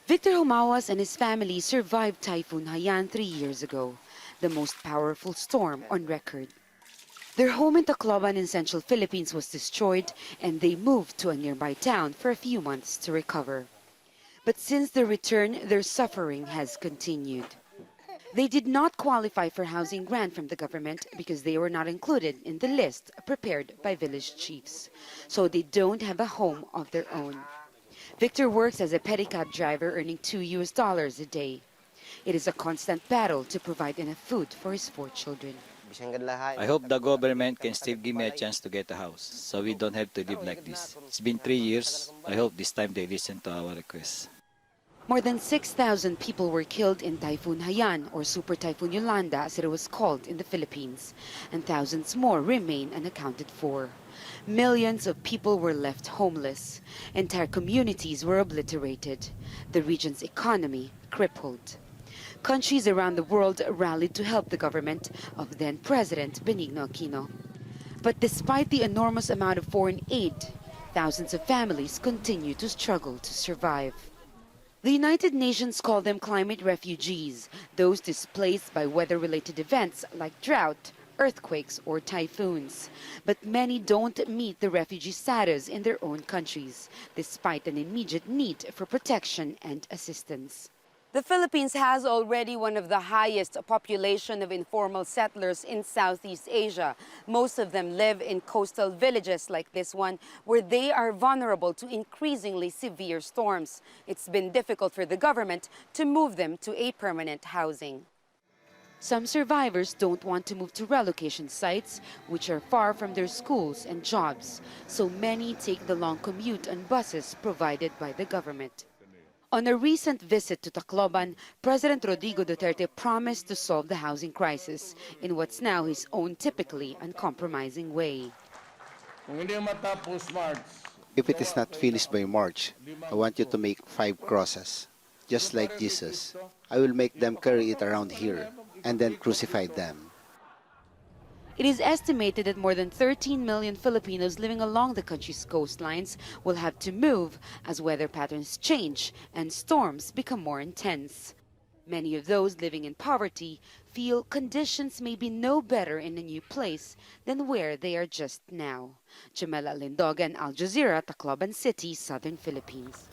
Victor Humawas and his family survived Typhoon Haiyan 3 years ago, the most powerful storm on record. Their home in Tacloban in central Philippines was destroyed and they moved to a nearby town for a few months to recover. But since their return, their suffering has continued. They did not qualify for housing grant from the government because they were not included in the list prepared by village chiefs. So they don't have a home of their own. Victor works as a pedicab driver earning $2 a day. It is a constant battle to provide enough food for his 4 children. I hope the government can still give me a chance to get a house, so we don't have to live like this. It's been 3 years. I hope this time they listen to our requests. More than 6,000 people were killed in Typhoon Haiyan, or Super Typhoon Yolanda as it was called in the Philippines, and thousands more remain unaccounted for. Millions of people were left homeless. Entire communities were obliterated. The region's economy crippled. Countries around the world rallied to help the government of then-President Benigno Aquino. But despite the enormous amount of foreign aid, thousands of families continue to struggle to survive. The United Nations call them climate refugees, those displaced by weather-related events like drought, earthquakes, or typhoons. But many don't meet the refugee status in their own countries, despite an immediate need for protection and assistance. The Philippines has already one of the highest population of informal settlers in Southeast Asia. Most of them live in coastal villages like this one, where they are vulnerable to increasingly severe storms. It's been difficult for the government to move them to a permanent housing. Some survivors don't want to move to relocation sites, which are far from their schools and jobs, so many take the long commute on buses provided by the government. On a recent visit to Tacloban, President Rodrigo Duterte promised to solve the housing crisis in what's now his own typically uncompromising way. If it is not finished by March, I want you to make 5 crosses, just like Jesus. I will make them carry it around here and then crucify them. It is estimated that more than 13 million Filipinos living along the country's coastlines will have to move as weather patterns change and storms become more intense. Many of those living in poverty feel conditions may be no better in a new place than where they are just now. Jamela, Alindogan, Jazeera, Tacloban City, Southern Philippines.